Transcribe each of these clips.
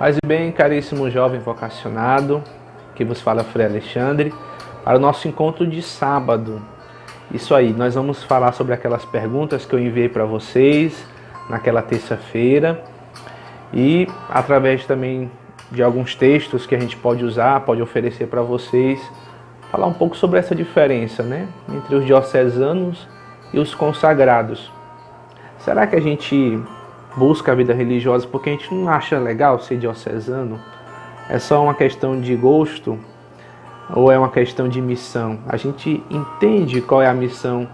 Paz e bem, caríssimo jovem vocacionado, que vos fala Frei Alexandre, para o nosso encontro de sábado. Isso aí, nós vamos falar sobre aquelas perguntas que eu enviei para vocês naquela terça-feira e através também de alguns textos que a gente pode usar, pode oferecer para vocês, falar um pouco sobre essa diferença, né, entre os diocesanos e os consagrados. Será que a gente busca a vida religiosa porque a gente não acha legal ser diocesano? É só uma questão de gosto ou é uma questão de missão? A gente entende qual é a missão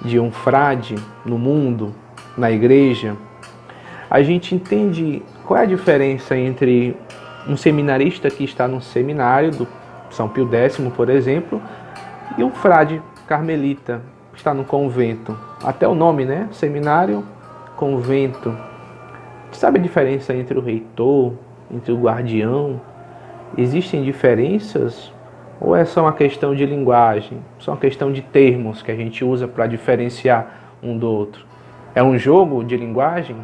de um frade no mundo, na igreja? A gente entende qual é a diferença entre um seminarista que está no seminário do São Pio X, por exemplo, e um frade carmelita que está no convento? Até o nome, né? Seminário, convento. Sabe a diferença entre o reitor, entre o guardião? Existem diferenças? Ou é só uma questão de linguagem? Só uma questão de termos que a gente usa para diferenciar um do outro? É um jogo de linguagem,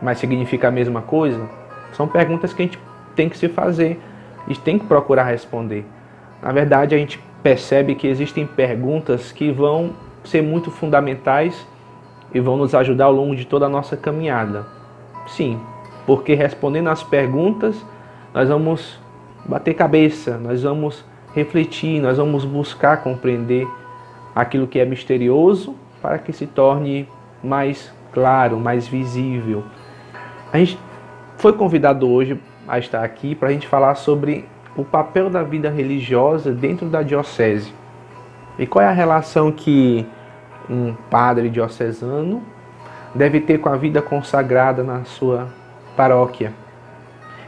mas significa a mesma coisa? São perguntas que a gente tem que se fazer e tem que procurar responder. Na verdade, a gente percebe que existem perguntas que vão ser muito fundamentais e vão nos ajudar ao longo de toda a nossa caminhada. Sim, porque respondendo às perguntas, nós vamos bater cabeça, nós vamos refletir, nós vamos buscar compreender aquilo que é misterioso para que se torne mais claro, mais visível. A gente foi convidado hoje a estar aqui para a gente falar sobre o papel da vida religiosa dentro da diocese. E qual é a relação que um padre diocesano deve ter com a vida consagrada na sua paróquia?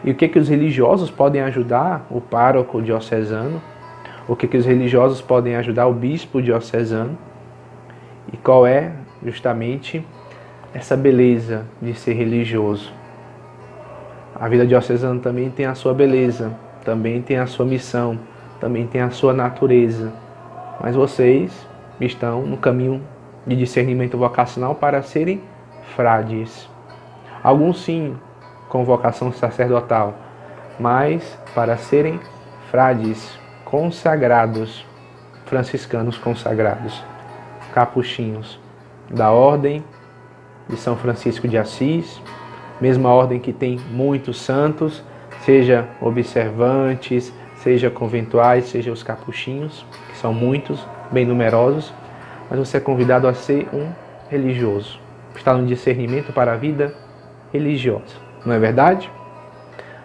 E o que os religiosos podem ajudar o pároco diocesano? O que os religiosos podem ajudar o bispo diocesano? E qual é justamente essa beleza de ser religioso? A vida diocesana também tem a sua beleza, também tem a sua missão, também tem a sua natureza. Mas vocês estão no caminho de discernimento vocacional para serem frades. Alguns sim, com vocação sacerdotal, mas para serem frades consagrados, franciscanos consagrados, capuchinhos, da ordem de São Francisco de Assis, mesma ordem que tem muitos santos, seja observantes, seja conventuais, seja os capuchinhos, que são muitos, bem numerosos, mas você é convidado a ser um religioso. Está no discernimento para a vida religiosa, não é verdade?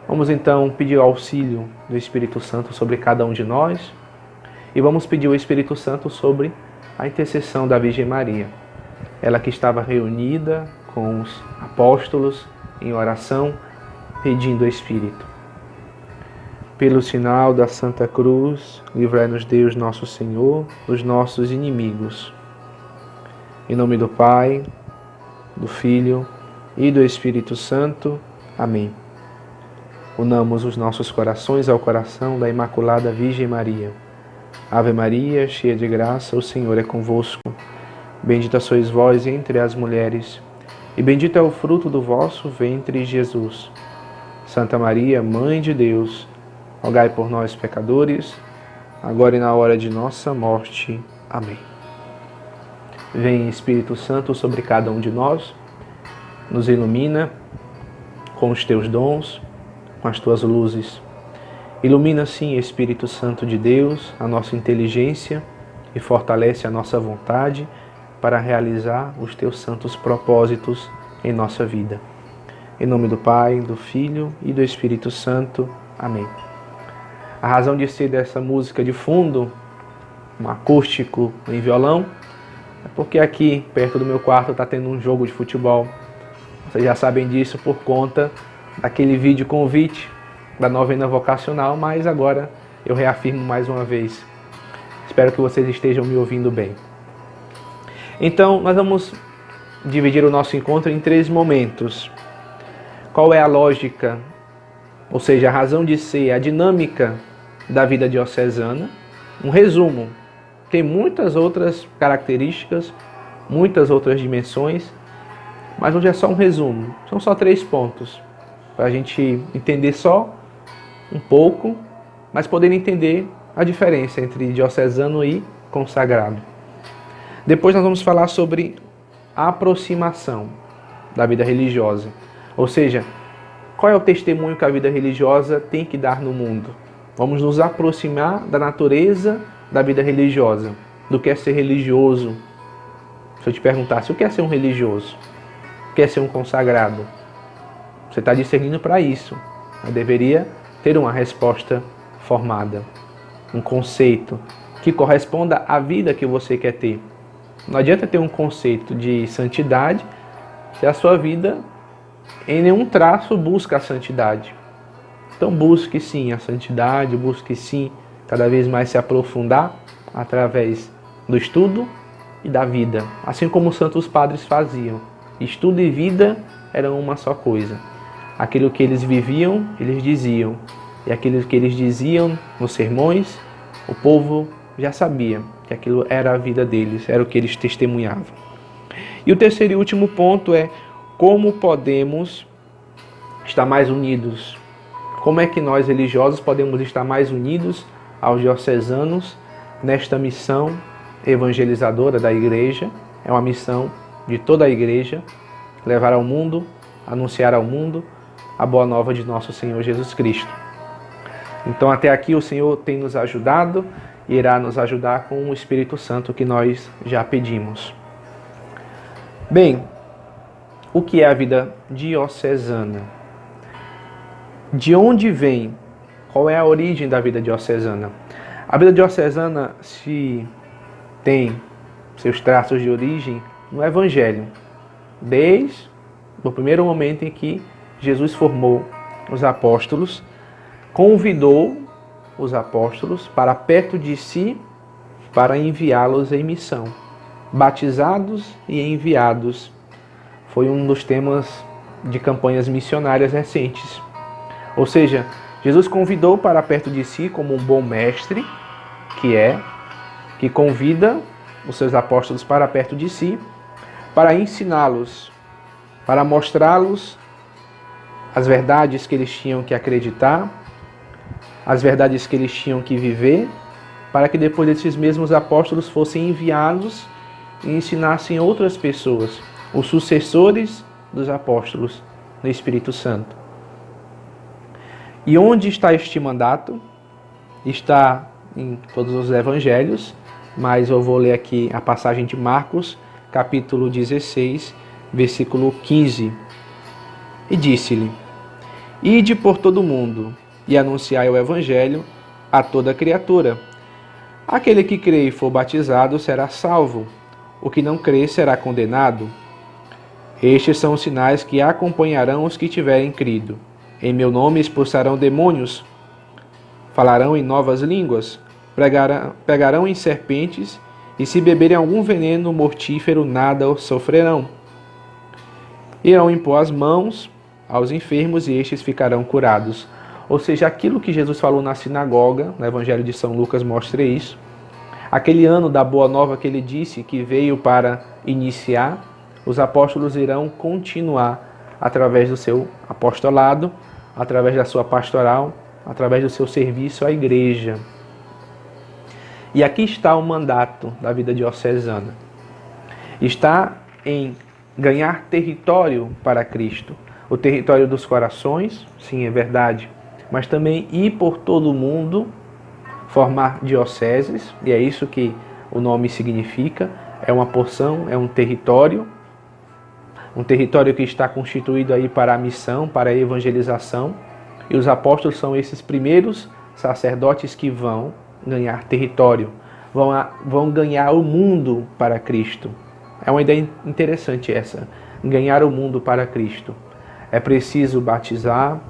Vamos então pedir o auxílio do Espírito Santo sobre cada um de nós e vamos pedir o Espírito Santo sobre a intercessão da Virgem Maria. Ela que estava reunida com os apóstolos em oração, pedindo o Espírito. Pelo sinal da Santa Cruz, livrai-nos Deus nosso Senhor dos nossos inimigos. Em nome do Pai, do Filho e do Espírito Santo. Amém. Unamos os nossos corações ao coração da Imaculada Virgem Maria. Ave Maria, cheia de graça, o Senhor é convosco. Bendita sois vós entre as mulheres, e bendito é o fruto do vosso ventre, Jesus. Santa Maria, Mãe de Deus, rogai por nós, pecadores, agora e na hora de nossa morte. Amém. Vem, Espírito Santo, sobre cada um de nós, nos ilumina com os teus dons, com as tuas luzes. Ilumina, sim, Espírito Santo de Deus, a nossa inteligência e fortalece a nossa vontade para realizar os teus santos propósitos em nossa vida. Em nome do Pai, do Filho e do Espírito Santo. Amém. A razão de ser dessa música de fundo, um acústico em violão, é porque aqui, perto do meu quarto, está tendo um jogo de futebol. Vocês já sabem disso por conta daquele vídeo convite da novena vocacional, mas agora eu reafirmo mais uma vez. Espero que vocês estejam me ouvindo bem. Então, nós vamos dividir o nosso encontro em 3 momentos. Qual é a lógica, ou seja, a razão de ser, a dinâmica da vida diocesana? Um resumo. Tem muitas outras características, muitas outras dimensões, mas hoje é só um resumo. São só 3 pontos. para a gente entender só um pouco, mas poder entender a diferença entre diocesano e consagrado. Depois nós vamos falar sobre a aproximação da vida religiosa, ou seja, qual é o testemunho que a vida religiosa tem que dar no mundo. Vamos nos aproximar da natureza da vida religiosa, do que é ser religioso. Se eu te perguntasse, o que é ser um religioso? O que é ser um consagrado? Você está discernindo para isso, mas deveria ter uma resposta formada, um conceito que corresponda à vida que você quer ter. Não adianta ter um conceito de santidade se a sua vida em nenhum traço busca a santidade. Então busque sim a santidade, busque sim cada vez mais se aprofundar através do estudo e da vida, assim como os santos padres faziam. Estudo e vida eram uma só coisa. Aquilo que eles viviam, eles diziam. E aquilo que eles diziam nos sermões, o povo já sabia que aquilo era a vida deles, era o que eles testemunhavam. E o terceiro e último ponto é como podemos estar mais unidos. Como é que nós religiosos podemos estar mais unidos aos diocesanos nesta missão evangelizadora da igreja? É uma missão de toda a igreja, levar ao mundo, anunciar ao mundo a boa nova de nosso Senhor Jesus Cristo. Então até aqui o Senhor tem nos ajudado e irá nos ajudar com o Espírito Santo que nós já pedimos. Bem, o que é a vida diocesana? De onde vem? Qual é a origem da vida diocesana? A vida diocesana se tem seus traços de origem no Evangelho, desde o primeiro momento em que Jesus formou os apóstolos, convidou os apóstolos para perto de si para enviá-los em missão. Batizados e enviados foi um dos temas de campanhas missionárias recentes. Ou seja, Jesus convidou para perto de si como um bom mestre, que convida os seus apóstolos para perto de si, para ensiná-los, para mostrá-los as verdades que eles tinham que acreditar, as verdades que eles tinham que viver, para que depois esses mesmos apóstolos fossem enviados e ensinassem outras pessoas, os sucessores dos apóstolos no Espírito Santo. E onde está este mandato? Está em todos os evangelhos, mas eu vou ler aqui a passagem de Marcos, capítulo 16, versículo 15. E disse-lhe: Ide por todo o mundo e anunciai o evangelho a toda criatura. Aquele que crê e for batizado será salvo, o que não crê será condenado. Estes são os sinais que acompanharão os que tiverem crido. Em meu nome expulsarão demônios, falarão em novas línguas, pegarão em serpentes, e se beberem algum veneno mortífero, nada sofrerão. Irão impor as mãos aos enfermos e estes ficarão curados. Ou seja, aquilo que Jesus falou na sinagoga, no Evangelho de São Lucas mostra isso. Aquele ano da Boa Nova que ele disse que veio para iniciar, os apóstolos irão continuar através do seu apostolado, através da sua pastoral, através do seu serviço à igreja. E aqui está o mandato da vida diocesana. Está em ganhar território para Cristo. O território dos corações, sim, é verdade, mas também ir por todo o mundo, formar dioceses, e é isso que o nome significa, é uma porção, é um território que está constituído aí para a missão, para a evangelização, e os apóstolos são esses primeiros sacerdotes que vão ganhar território, vão ganhar o mundo para Cristo. É uma ideia interessante essa, ganhar o mundo para Cristo. É preciso batizar,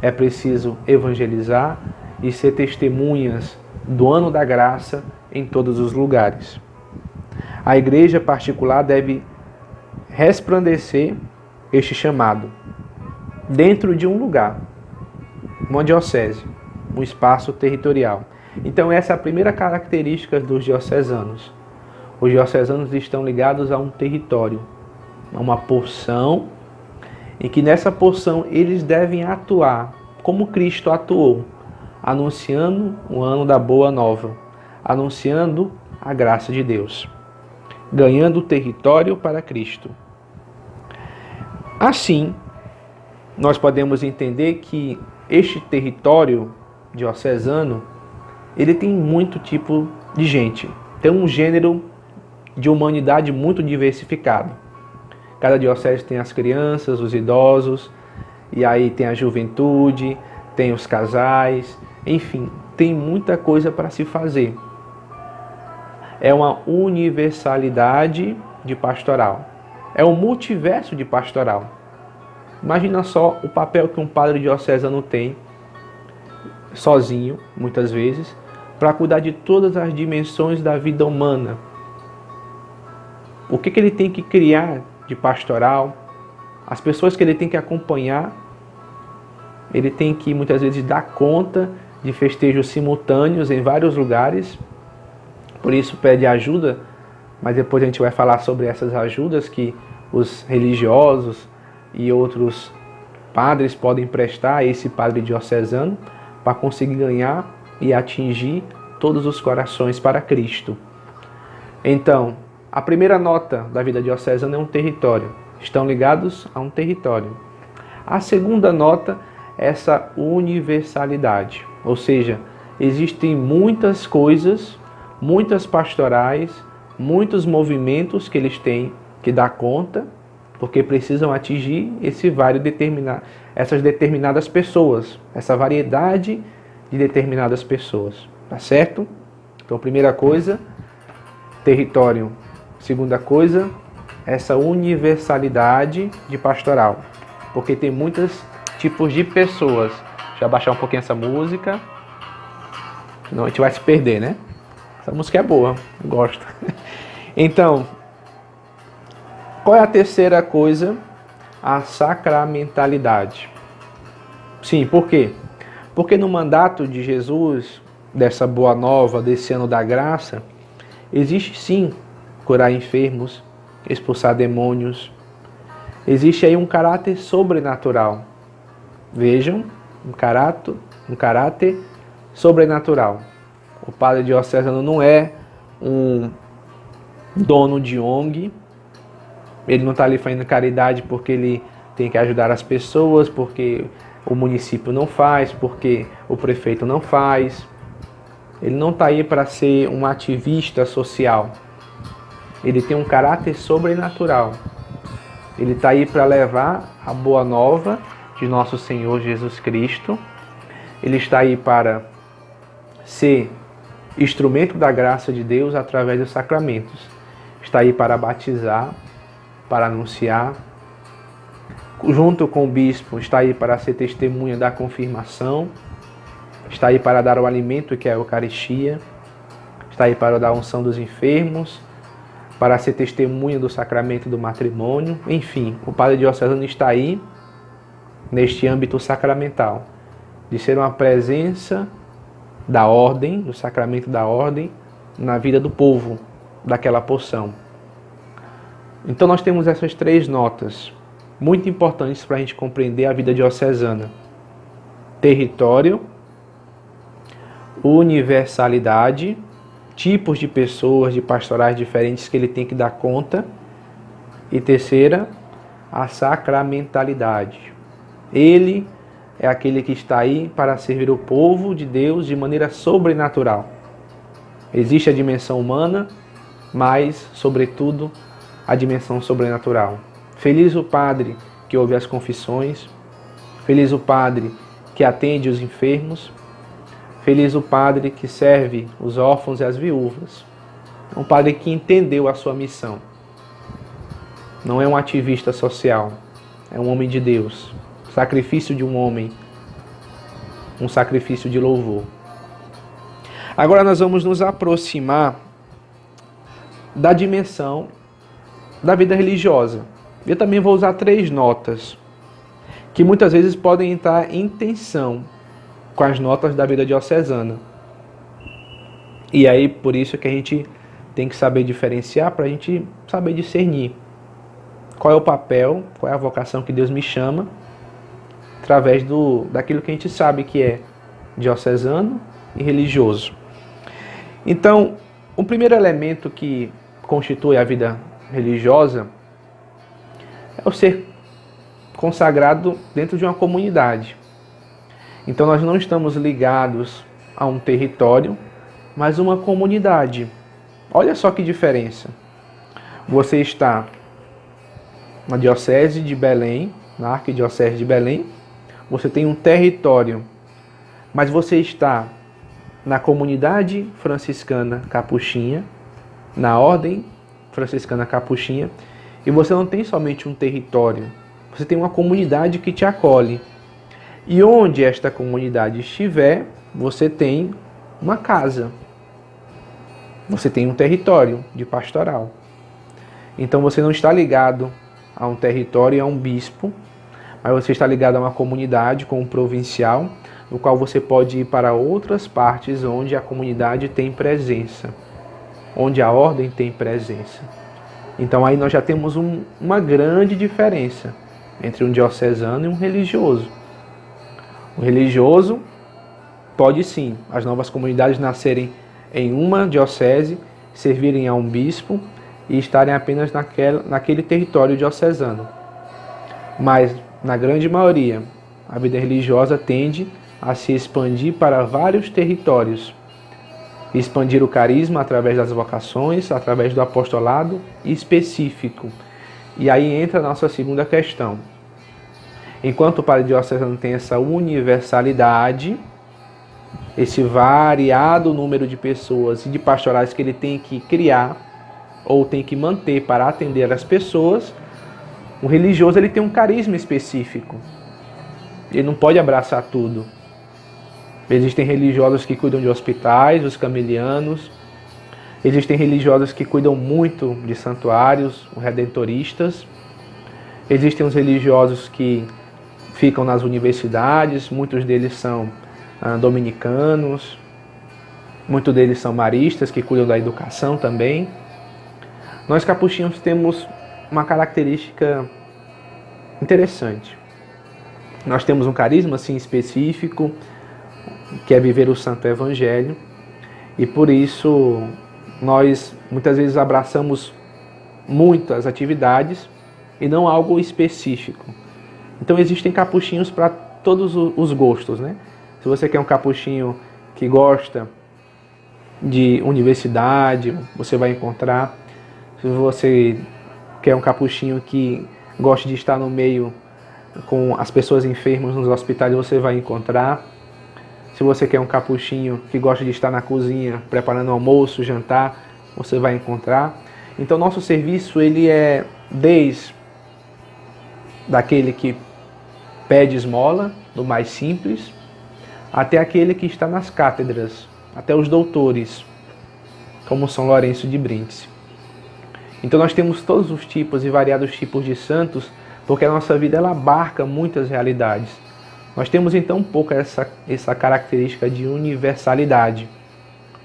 é preciso evangelizar e ser testemunhas do ano da graça em todos os lugares. A igreja particular deve resplandecer este chamado dentro de um lugar, uma diocese, um espaço territorial. Então essa é a primeira característica dos diocesanos. Os diocesanos estão ligados a um território, a uma porção, em que nessa porção eles devem atuar como Cristo atuou, anunciando o ano da boa nova, anunciando a graça de Deus, ganhando território para Cristo. Assim, nós podemos entender que este território diocesano, ele tem muito tipo de gente, tem um gênero de humanidade muito diversificado. Cada diocese tem as crianças, os idosos, e aí tem a juventude, tem os casais, enfim, tem muita coisa para se fazer. É uma universalidade de pastoral. É um multiverso de pastoral. Imagina só o papel que um padre diocesano tem, sozinho, muitas vezes, para cuidar de todas as dimensões da vida humana. O que ele tem que criar de pastoral, as pessoas que ele tem que acompanhar, ele tem que muitas vezes dar conta de festejos simultâneos em vários lugares, por isso pede ajuda, mas depois a gente vai falar sobre essas ajudas que os religiosos e outros padres podem prestar a esse padre diocesano para conseguir ganhar e atingir todos os corações para Cristo. Então, a primeira nota da vida diocesana é um território. Estão ligados a um território. A segunda nota é essa universalidade. Ou seja, existem muitas coisas, muitas pastorais, muitos movimentos que eles têm que dar conta, porque precisam atingir essas determinadas pessoas, essa variedade de determinadas pessoas. Tá certo? Então, primeira coisa, território. Segunda coisa, essa universalidade de pastoral, porque tem muitos tipos de pessoas. Deixa eu abaixar um pouquinho essa música, senão a gente vai se perder, né? Essa música é boa, eu gosto. Então, qual é a terceira coisa? A sacramentalidade. Sim, por quê? Porque no mandato de Jesus, dessa boa nova, desse ano da graça, existe sim curar enfermos, expulsar demônios. Existe aí um caráter sobrenatural. Vejam, um caráter sobrenatural. O padre diocesano não é um dono de ONG, ele não está ali fazendo caridade porque ele tem que ajudar as pessoas, porque o município não faz, porque o prefeito não faz. Ele não está aí para ser um ativista social. Ele tem um caráter sobrenatural. Ele está aí para levar a boa nova de nosso Senhor Jesus Cristo. Ele está aí para ser instrumento da graça de Deus através dos sacramentos. Está aí para batizar, para anunciar. Junto com o bispo, está aí para ser testemunha da confirmação. Está aí para dar o alimento que é a Eucaristia. Está aí para dar a unção dos enfermos, para ser testemunha do sacramento do matrimônio. Enfim, o padre diocesano está aí neste âmbito sacramental, de ser uma presença da ordem, do sacramento da ordem, na vida do povo, daquela porção. Então nós temos essas três notas, muito importantes para a gente compreender a vida diocesana. Território, universalidade, tipos de pessoas, de pastorais diferentes que ele tem que dar conta. E terceira, a sacramentalidade. Ele é aquele que está aí para servir o povo de Deus de maneira sobrenatural. Existe a dimensão humana, mas, sobretudo, a dimensão sobrenatural. Feliz o padre que ouve as confissões, feliz o padre que atende os enfermos, feliz o padre que serve os órfãos e as viúvas. É um padre que entendeu a sua missão. Não é um ativista social, é um homem de Deus. Sacrifício de um homem, um sacrifício de louvor. Agora nós vamos nos aproximar da dimensão da vida religiosa. Eu também vou usar três notas, que muitas vezes podem entrar em tensão com as notas da vida diocesana. E aí, por isso que a gente tem que saber diferenciar, para a gente saber discernir. qual é o papel, qual é a vocação que Deus me chama, através daquilo que a gente sabe que é diocesano e religioso. Então, o primeiro elemento que constitui a vida religiosa é o ser consagrado dentro de uma comunidade. Então nós não estamos ligados a um território, mas uma comunidade. Olha só que diferença. Você está na Diocese de Belém, na Arquidiocese de Belém, você tem um território, mas você está na comunidade franciscana capuchinha, na ordem franciscana capuchinha, e você não tem somente um território, você tem uma comunidade que te acolhe. E onde esta comunidade estiver, você tem uma casa. Você tem um território de pastoral. Então você não está ligado a um território e a um bispo, mas você está ligado a uma comunidade com um provincial, no qual você pode ir para outras partes onde a comunidade tem presença, onde a ordem tem presença. Então aí nós já temos uma grande diferença entre um diocesano e um religioso. O religioso pode sim, as novas comunidades nascerem em uma diocese, servirem a um bispo e estarem apenas naquele território diocesano. Mas, na grande maioria, a vida religiosa tende a se expandir para vários territórios. Expandir o carisma através das vocações, através do apostolado específico. E aí entra a nossa segunda questão. Enquanto o padre diocesano tem essa universalidade, esse variado número de pessoas e de pastorais que ele tem que criar ou tem que manter para atender as pessoas, o religioso ele tem um carisma específico. Ele não pode abraçar tudo. Existem religiosos que cuidam de hospitais, os camelianos. Existem religiosos que cuidam muito de santuários, os redentoristas. Existem os religiosos que ficam nas universidades, muitos deles são dominicanos, muitos deles são maristas, que cuidam da educação também. Nós capuchinhos temos uma característica interessante. Nós temos um carisma assim específico, que é viver o Santo Evangelho, e por isso nós muitas vezes abraçamos muitas atividades e não algo específico. Então existem capuchinhos para todos os gostos, né? Se você quer um capuchinho que gosta de universidade, você vai encontrar. Se você quer um capuchinho que gosta de estar no meio com as pessoas enfermas nos hospitais, você vai encontrar. Se você quer um capuchinho que gosta de estar na cozinha preparando almoço, jantar, você vai encontrar. Então nosso serviço ele é desde daquele que pede esmola, do mais simples, até aquele que está nas cátedras, até os doutores, como São Lourenço de Brindisi. Então nós temos todos os tipos e variados tipos de santos, porque a nossa vida ela abarca muitas realidades. Nós temos então um pouco essa característica de universalidade,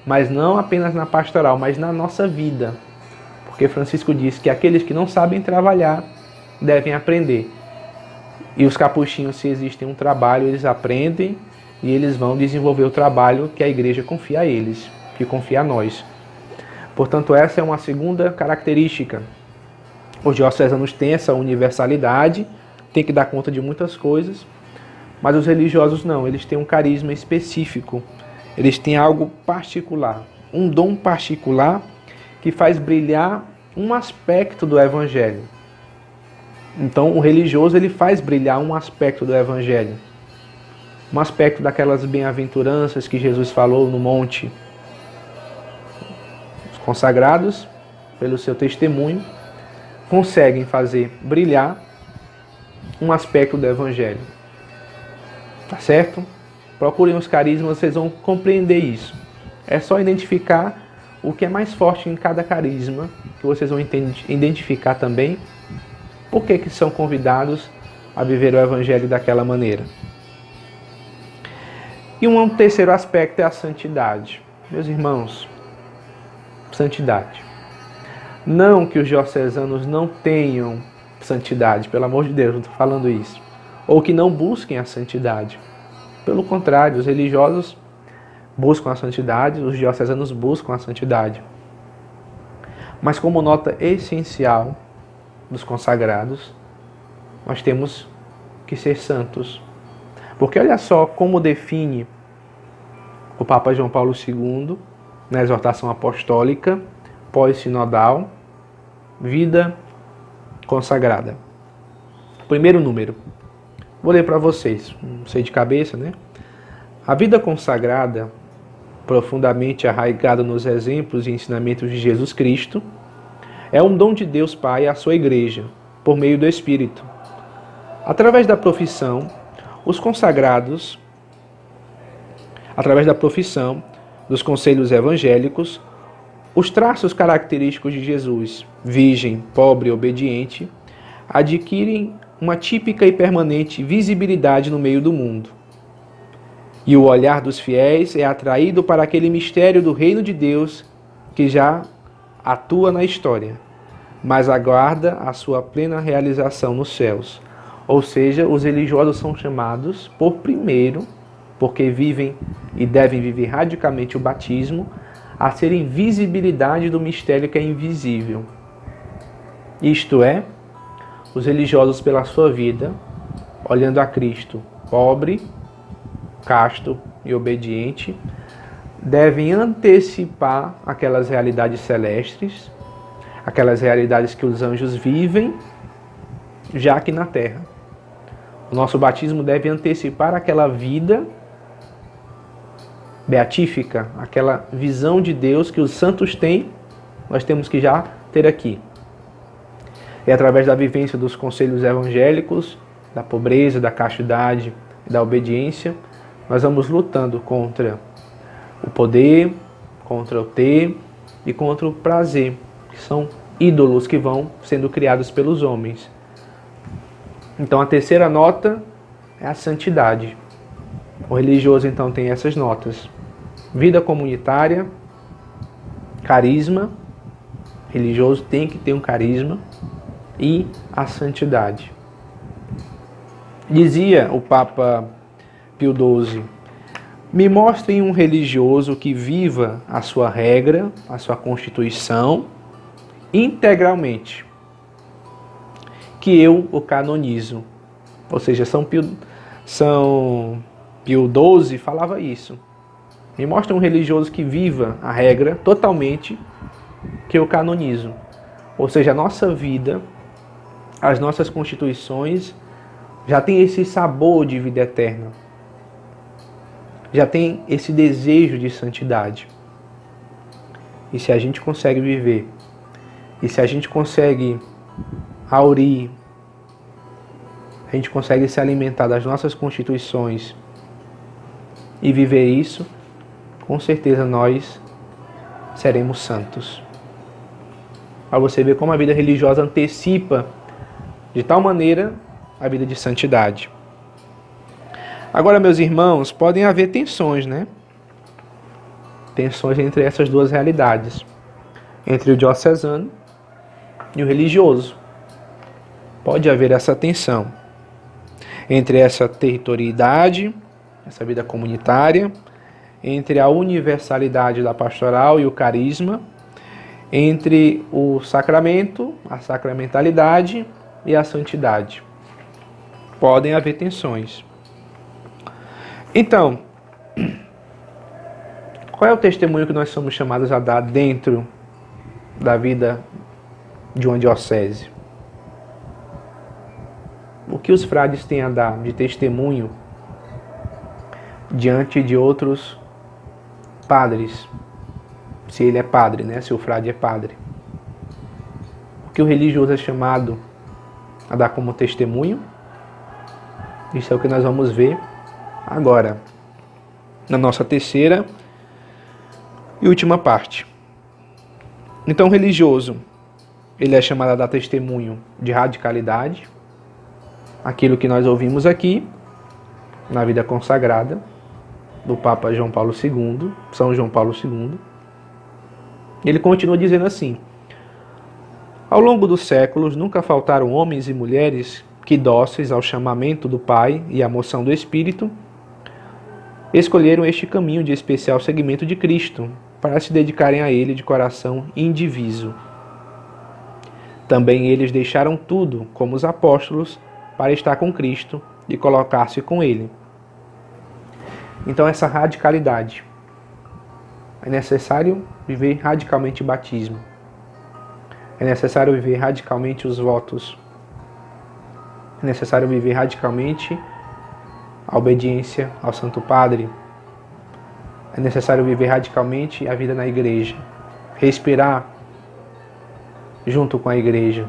mas não apenas na pastoral, mas na nossa vida. Porque Francisco diz que aqueles que não sabem trabalhar devem aprender. E os capuchinhos, se existe um trabalho, eles aprendem e eles vão desenvolver o trabalho que a igreja confia a eles, que confia a nós. Portanto, essa é uma segunda característica. Os diocesanos têm essa universalidade, têm que dar conta de muitas coisas, mas os religiosos não, eles têm um carisma específico, eles têm algo particular, um dom particular que faz brilhar um aspecto do Evangelho. Então, o religioso ele faz brilhar um aspecto do Evangelho, um aspecto daquelas bem-aventuranças que Jesus falou no monte. Os consagrados, pelo seu testemunho, conseguem fazer brilhar um aspecto do Evangelho. Tá certo? Procurem os carismas, vocês vão compreender isso. É só identificar o que é mais forte em cada carisma, que vocês vão identificar também por que são convidados a viver o Evangelho daquela maneira. E um terceiro aspecto é a santidade. Meus irmãos, santidade. Não que os diocesanos não tenham santidade, pelo amor de Deus, não estou falando isso. Ou que não busquem a santidade. Pelo contrário, os religiosos buscam a santidade, os diocesanos buscam a santidade. Mas como nota essencial dos consagrados, nós temos que ser santos. Porque olha só como define o Papa João Paulo II, na exortação apostólica, pós-sinodal, vida consagrada. Primeiro número. Vou ler para vocês, não sei de cabeça, né? A vida consagrada, profundamente arraigada nos exemplos e ensinamentos de Jesus Cristo, é um dom de Deus Pai à sua igreja, por meio do Espírito. Através da profissão, os consagrados, através da profissão dos conselhos evangélicos, os traços característicos de Jesus, virgem, pobre e obediente, adquirem uma típica e permanente visibilidade no meio do mundo. E o olhar dos fiéis é atraído para aquele mistério do reino de Deus que já atua na história, mas aguarda a sua plena realização nos céus. Ou seja, os religiosos são chamados por primeiro, porque vivem e devem viver radicalmente o batismo, a serem visibilidade do mistério que é invisível. Isto é, os religiosos pela sua vida, olhando a Cristo, pobre, casto e obediente, devem antecipar aquelas realidades celestes, aquelas realidades que os anjos vivem, já aqui na terra. O nosso batismo deve antecipar aquela vida beatífica, aquela visão de Deus que os santos têm, nós temos que já ter aqui. É através da vivência dos conselhos evangélicos, da pobreza, da castidade e da obediência, nós vamos lutando contra o poder, contra o ter e contra o prazer, que são ídolos que vão sendo criados pelos homens. Então a terceira nota é a santidade. O religioso então tem essas notas: vida comunitária, carisma, religioso tem que ter um carisma, e a santidade. Dizia o Papa Pio XII: me mostrem um religioso que viva a sua regra, a sua constituição, integralmente, que eu o canonizo. Ou seja, São Pio XII falava isso. Me mostra um religioso que viva a regra totalmente, que eu canonizo. Ou seja, a nossa vida, as nossas constituições já tem esse sabor de vida eterna. Já tem esse desejo de santidade. E se a gente consegue viver, e se a gente consegue aurir, a gente consegue se alimentar das nossas constituições e viver isso, com certeza nós seremos santos. Para você ver como a vida religiosa antecipa de tal maneira a vida de santidade. Agora, meus irmãos, podem haver tensões, né? Tensões entre essas duas realidades, entre o diocesano e o religioso. Pode haver essa tensão entre essa territorialidade, essa vida comunitária, entre a universalidade da pastoral e o carisma, entre o sacramento, a sacramentalidade e a santidade. Podem haver tensões. Então, qual é o testemunho que nós somos chamados a dar dentro da vida de uma diocese? O que os frades têm a dar de testemunho diante de outros padres? Se ele é padre, né? Se o frade é padre. O que o religioso é chamado a dar como testemunho? Isso é o que nós vamos ver agora, na nossa terceira e última parte. Então, o religioso, ele é chamado a dar testemunho de radicalidade, aquilo que nós ouvimos aqui, na vida consagrada, do Papa João Paulo II, São João Paulo II. Ele continua dizendo assim: Ao longo dos séculos, nunca faltaram homens e mulheres que, dóceis ao chamamento do Pai e à moção do Espírito, escolheram este caminho de especial seguimento de Cristo, para se dedicarem a Ele de coração indiviso. Também eles deixaram tudo, como os apóstolos, para estar com Cristo e colocar-se com Ele. Então essa radicalidade. É necessário viver radicalmente o batismo. É necessário viver radicalmente os votos. É necessário viver radicalmente a obediência ao Santo Padre. É necessário viver radicalmente a vida na igreja. Respirar junto com a igreja.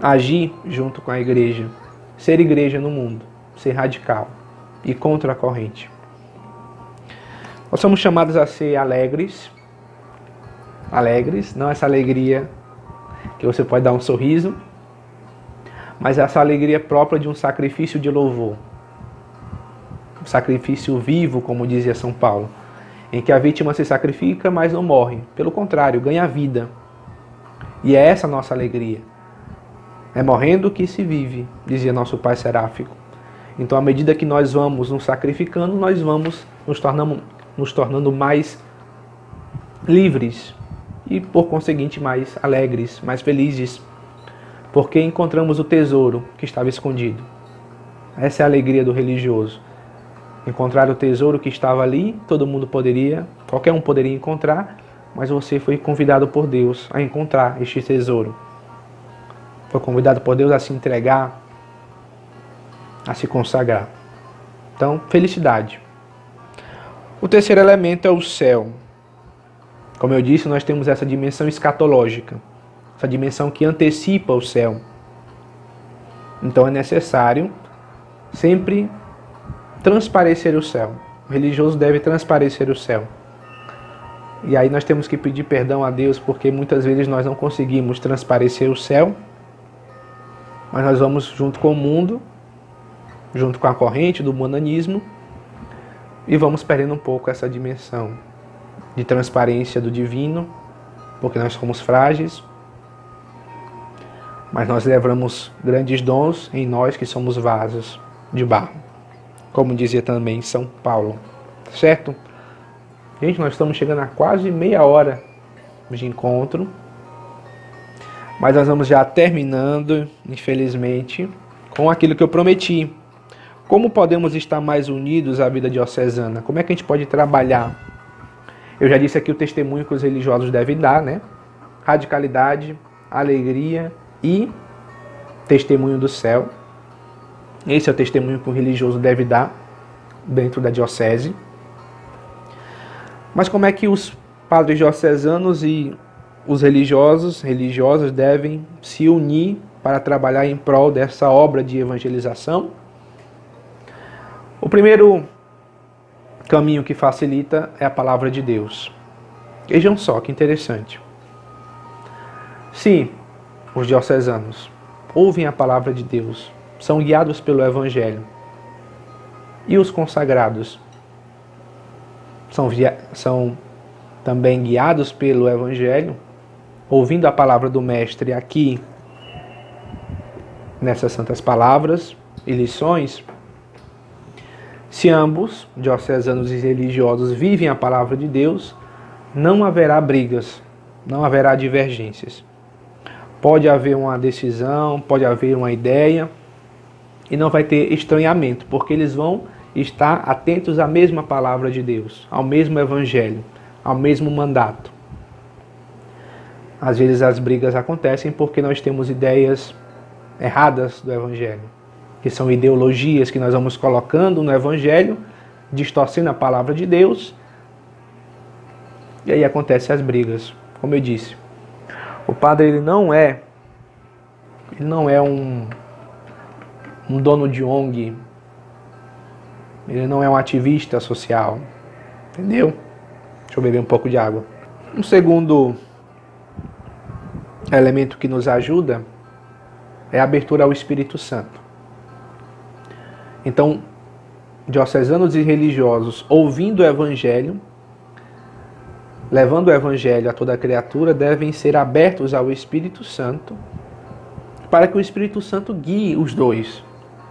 Agir junto com a igreja. Ser igreja no mundo. Ser radical e contra a corrente. Nós somos chamados a ser alegres. Alegres, não essa alegria que você pode dar um sorriso, mas essa alegria própria de um sacrifício de louvor. Um sacrifício vivo, como dizia São Paulo, em que a vítima se sacrifica, mas não morre. Pelo contrário, ganha vida. E é essa a nossa alegria. É morrendo que se vive, dizia nosso Pai Seráfico. Então, à medida que nós vamos nos sacrificando, nós vamos nos tornando mais livres e, por conseguinte, mais alegres, mais felizes, porque encontramos o tesouro que estava escondido. Essa é a alegria do religioso. Encontrar o tesouro que estava ali, qualquer um poderia encontrar, mas você foi convidado por Deus a encontrar este tesouro. Foi convidado por Deus a se entregar, a se consagrar. Então, felicidade. O terceiro elemento é o céu. Como eu disse, nós temos essa dimensão escatológica, essa dimensão que antecipa o céu. Então é necessário sempre transparecer o céu. O religioso deve transparecer o céu. E aí nós temos que pedir perdão a Deus, porque muitas vezes nós não conseguimos transparecer o céu, mas nós vamos junto com o mundo, junto com a corrente do mundanismo, e vamos perdendo um pouco essa dimensão de transparência do divino, porque nós somos frágeis, mas nós levamos grandes dons em nós que somos vasos de barro, como dizia também São Paulo, certo? Gente, nós estamos chegando a quase meia hora de encontro, mas nós vamos já terminando, infelizmente, com aquilo que eu prometi. Como podemos estar mais unidos à vida diocesana? Como é que a gente pode trabalhar? Eu já disse aqui o testemunho que os religiosos devem dar, né? Radicalidade, alegria e testemunho do céu. Esse é o testemunho que o religioso deve dar dentro da diocese. Mas como é que os padres diocesanos e os religiosas devem se unir para trabalhar em prol dessa obra de evangelização? O primeiro caminho que facilita é a palavra de Deus. Vejam só que interessante. Se os diocesanos ouvem a palavra de Deus, são guiados pelo Evangelho, e os consagrados são também guiados pelo Evangelho, ouvindo a palavra do Mestre aqui, nessas santas palavras e lições, se ambos, diocesanos e religiosos, vivem a palavra de Deus, não haverá brigas, não haverá divergências. Pode haver uma decisão, pode haver uma ideia, e não vai ter estranhamento, porque eles vão estar atentos à mesma palavra de Deus, ao mesmo evangelho, ao mesmo mandato. Às vezes as brigas acontecem porque nós temos ideias erradas do evangelho, que são ideologias que nós vamos colocando no evangelho, distorcendo a palavra de Deus, e aí acontecem as brigas. Como eu disse, o padre ele não é um dono de ONG, ele não é um ativista social, entendeu? Deixa eu beber um pouco de água. Um segundo elemento que nos ajuda é a abertura ao Espírito Santo. Então, diocesanos e religiosos ouvindo o Evangelho levando o Evangelho a toda criatura, devem ser abertos ao Espírito Santo, para que o Espírito Santo guie os dois,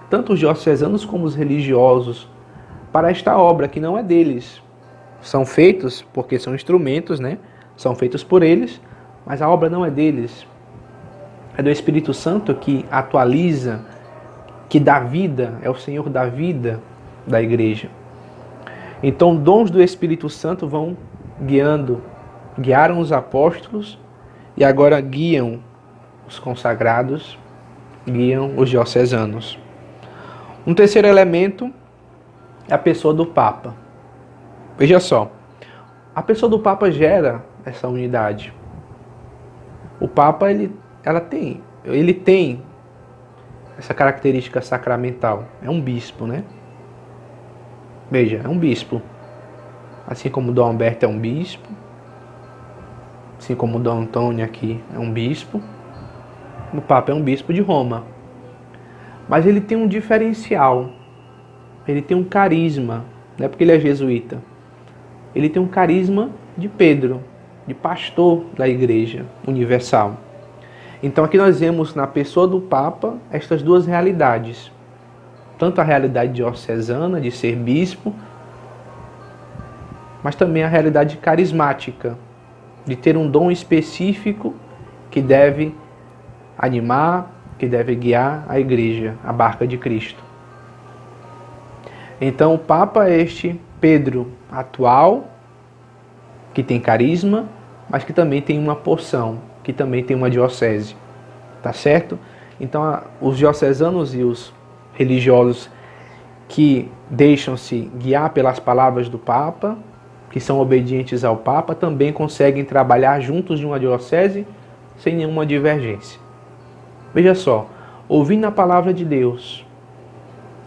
tanto os diocesanos como os religiosos, para esta obra que não é deles. São feitos porque são instrumentos, né? São feitos por eles, mas a obra não é deles. É do Espírito Santo que atualiza, que dá vida, é o Senhor da vida da igreja. Então, dons do Espírito Santo vão guiaram os apóstolos e agora guiam os consagrados, guiam os diocesanos. Um terceiro elemento é a pessoa do Papa. Veja só, a pessoa do Papa gera essa unidade. O Papa ele tem essa característica sacramental. É um bispo, né? Veja, é um bispo. Assim como Dom Alberto é um bispo, assim como Dom Antônio aqui é um bispo, o Papa é um bispo de Roma. Mas ele tem um diferencial, ele tem um carisma, não é porque ele é jesuíta. Ele tem um carisma de Pedro, de pastor da Igreja Universal. Então aqui nós vemos na pessoa do Papa estas duas realidades. Tanto a realidade diocesana, de ser bispo, mas também a realidade carismática, de ter um dom específico que deve animar, que deve guiar a Igreja, a barca de Cristo. Então o Papa é este Pedro atual, que tem carisma, mas que também tem uma porção, que também tem uma diocese. Tá certo? Então os diocesanos e os religiosos que deixam-se guiar pelas palavras do Papa, que são obedientes ao Papa, também conseguem trabalhar juntos de uma diocese sem nenhuma divergência. Veja só, ouvindo a palavra de Deus,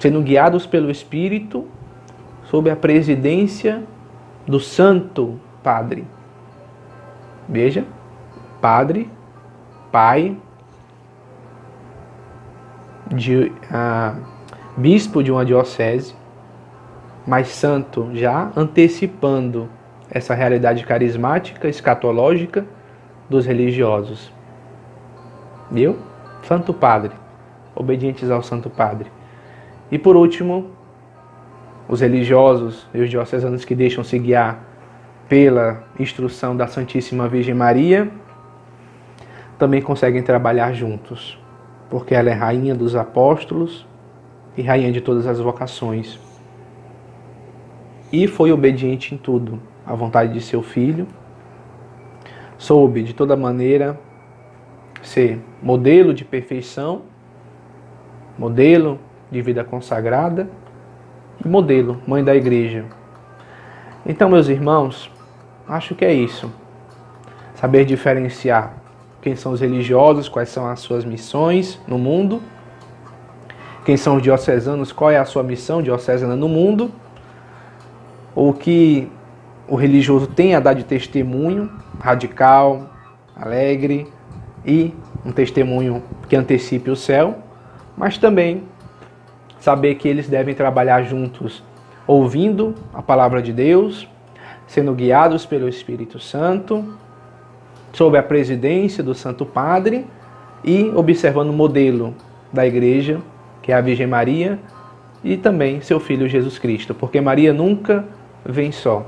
sendo guiados pelo Espírito, sob a presidência do Santo Padre. Veja, Padre, Pai, bispo de uma diocese, mas santo, já antecipando essa realidade carismática, escatológica dos religiosos. Viu? Santo Padre, obedientes ao Santo Padre. E por último, os religiosos e os diocesanos que deixam-se guiar pela instrução da Santíssima Virgem Maria, também conseguem trabalhar juntos, porque ela é rainha dos apóstolos e rainha de todas as vocações. E foi obediente em tudo, à vontade de seu filho. Soube, de toda maneira, ser modelo de perfeição, modelo de vida consagrada e modelo, mãe da igreja. Então, meus irmãos, acho que é isso. Saber diferenciar quem são os religiosos, quais são as suas missões no mundo, quem são os diocesanos, qual é a sua missão diocesana no mundo, o que o religioso tem a dar de testemunho, radical, alegre e um testemunho que antecipe o céu, mas também saber que eles devem trabalhar juntos, ouvindo a palavra de Deus, sendo guiados pelo Espírito Santo, sob a presidência do Santo Padre e observando o modelo da Igreja, que é a Virgem Maria, e também seu Filho Jesus Cristo, porque Maria nunca vem só,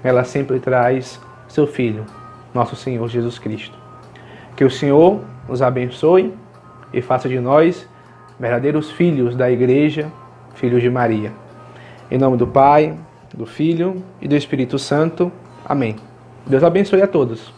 ela sempre traz seu Filho, nosso Senhor Jesus Cristo. Que o Senhor nos abençoe e faça de nós verdadeiros filhos da Igreja, filhos de Maria. Em nome do Pai, do Filho e do Espírito Santo. Amém. Deus abençoe a todos.